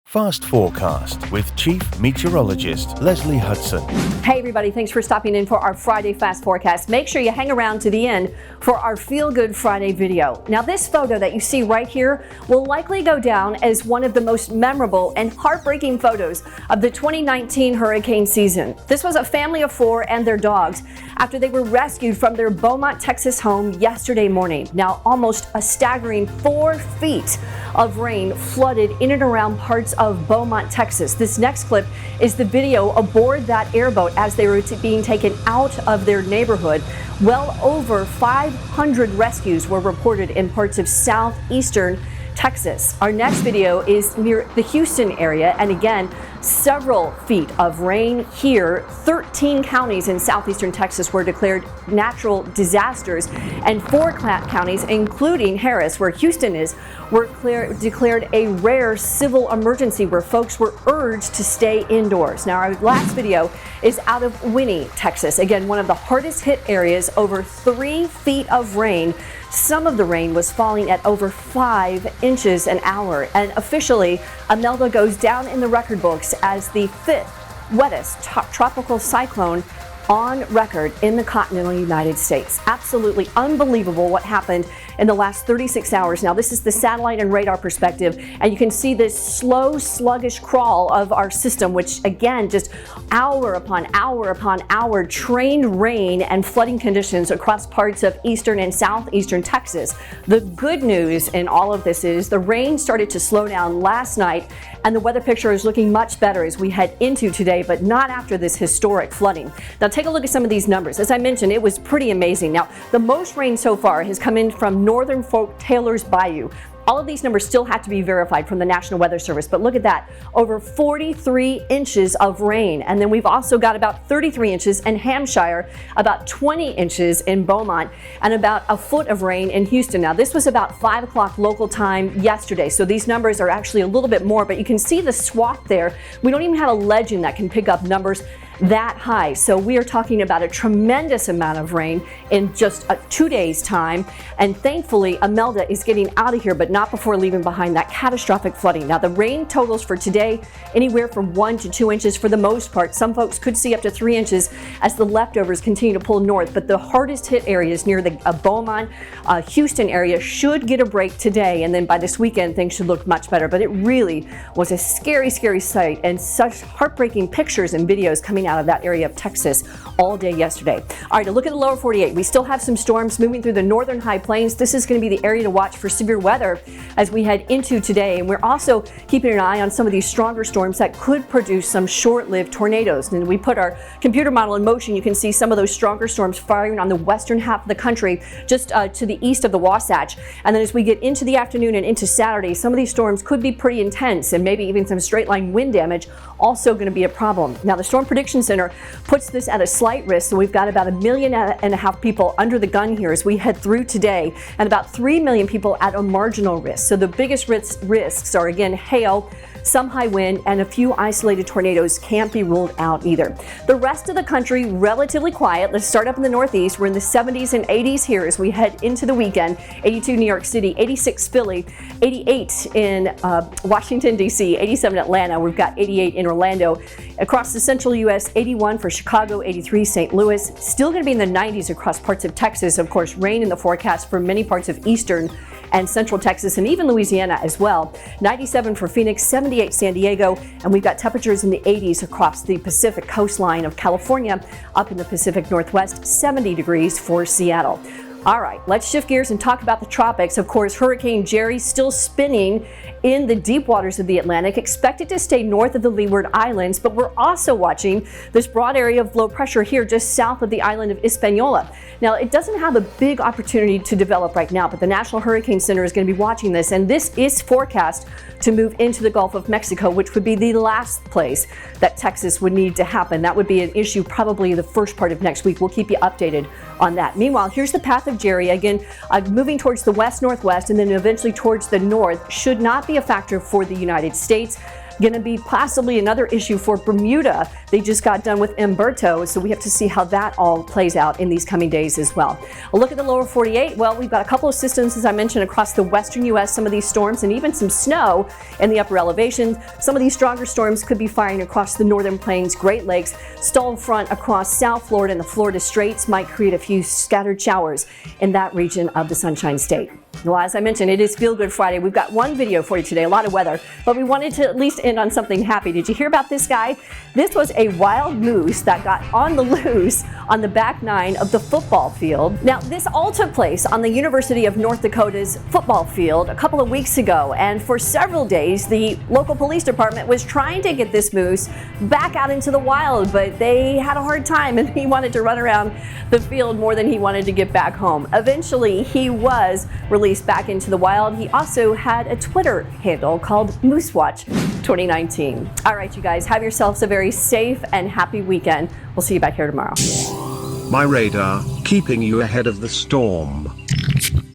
Fast Forecast with Chief Meteorologist Leslie Hudson. Hey everybody, thanks for stopping in for our Friday Fast Forecast. Make sure you hang around to the end for our Feel Good Friday video. Now this photo that you see right here will likely go down as one of the most memorable and heartbreaking photos of the 2019 hurricane season. This was a family of four and their dogs after they were rescued from their Beaumont, Texas home yesterday morning. Now almost a staggering 4 feet of rain flooded in and around parts of Beaumont, Texas. This next clip is the video aboard that airboat as they were being taken out of their neighborhood. Well over 500 rescues were reported in parts of southeastern Texas. Our next video is near the Houston area, and again, several feet of rain here. 13 counties in southeastern Texas were declared natural disasters, and 4 counties, including Harris, where Houston is, were declared a rare civil emergency where folks were urged to stay indoors. Now, our last video is out of Winnie, Texas. Again, one of the hardest hit areas, over 3 feet of rain. Some of the rain was falling at over 5 inches an hour, and officially, Imelda goes down in the record books as the 5th wettest tropical cyclone on record in the continental United States. Absolutely unbelievable what happened in the last 36 hours. Now, this is the satellite and radar perspective, and you can see this slow, sluggish crawl of our system, which again, just hour upon hour upon hour, trained rain and flooding conditions across parts of eastern and southeastern Texas. The good news in all of this is the rain started to slow down last night, and the weather picture is looking much better as we head into today, but not after this historic flooding. Now, take a look at some of these numbers. As I mentioned, it was pretty amazing. Now, the most rain so far has come in from northern Taylor's Bayou. All of these numbers still have to be verified from the National Weather Service, but look at that, over 43 inches of rain. And then we've also got about 33 inches in Hampshire, about 20 inches in Beaumont, and about a foot of rain in Houston. Now, this was about 5 o'clock local time yesterday, so these numbers are actually a little bit more, but you can see the swath there. We don't even have a legend that can pick up numbers that high. So we are talking about a tremendous amount of rain in just 2 days' time. And thankfully, Imelda is getting out of here, but not before leaving behind that catastrophic flooding. Now, the rain totals for today, anywhere from 1 to 2 inches for the most part. Some folks could see up to 3 inches as the leftovers continue to pull north. But the hardest hit areas near the Beaumont, Houston area should get a break today. And then by this weekend, things should look much better. But it really was a scary, scary sight, and such heartbreaking pictures and videos coming out of that area of Texas all day yesterday. All right, to look at the lower 48, we still have some storms moving through the northern high plains. This is going to be the area to watch for severe weather as we head into today. And we're also keeping an eye on some of these stronger storms that could produce some short-lived tornadoes. And we put our computer model in motion. You can see some of those stronger storms firing on the western half of the country, just to the east of the Wasatch. And then as we get into the afternoon and into Saturday, some of these storms could be pretty intense, and maybe even some straight line wind damage also going to be a problem. Now, the Storm Prediction Center puts this at a slight risk, so we've got about 1.5 million people under the gun here as we head through today, and about 3 million people at a marginal risk. So the biggest risks are, again, hail, some high wind, and a few isolated tornadoes can't be ruled out either. The rest of the country, relatively quiet. Let's start up in the Northeast. We're in the 70s and 80s here as we head into the weekend. 82 New York City, 86 Philly, 88 in Washington, D.C., 87 Atlanta. We've got 88 in Orlando. Across the central U.S., 81 for Chicago, 83 St. Louis. Still going to be in the 90s across parts of Texas. Of course, rain in the forecast for many parts of eastern and central Texas, and even Louisiana as well. 97 for Phoenix, 78 San Diego, and we've got temperatures in the 80s across the Pacific coastline of California, up in the Pacific Northwest, 70 degrees for Seattle. All right, let's shift gears and talk about the tropics. Of course, Hurricane Jerry still spinning in the deep waters of the Atlantic, expected to stay north of the Leeward Islands, but we're also watching this broad area of low pressure here just south of the island of Hispaniola. Now, it doesn't have a big opportunity to develop right now, but the National Hurricane Center is going to be watching this, and this is forecast to move into the Gulf of Mexico, which would be the last place that Texas would need to happen. That would be an issue probably the first part of next week. We'll keep you updated on that. Meanwhile, here's the path of Jerry, again, moving towards the west-northwest and then eventually towards the north. Should not be a factor for the United States. Going to be possibly another issue for Bermuda. They just got done with Umberto, so we have to see how that all plays out in these coming days as well. A look at the lower 48. Well, we've got a couple of systems, as I mentioned, across the western U.S., some of these storms, and even some snow in the upper elevations. Some of these stronger storms could be firing across the northern plains, Great Lakes. Stall front across South Florida and the Florida Straits might create a few scattered showers in that region of the Sunshine State. Well, as I mentioned, it is Feel Good Friday. We've got one video for you today, a lot of weather, but we wanted to at least end on something happy. Did you hear about this guy? This was a wild moose that got on the loose on the back nine of the football field. Now, this all took place on the University of North Dakota's football field a couple of weeks ago, and for several days, the local police department was trying to get this moose back out into the wild, but they had a hard time, and he wanted to run around the field more than he wanted to get back home. Eventually, he was released back into the wild. He also had a Twitter handle called MooseWatch 2019. All right, you guys, have yourselves a very safe and happy weekend. We'll see you back here tomorrow. My radar, keeping you ahead of the storm.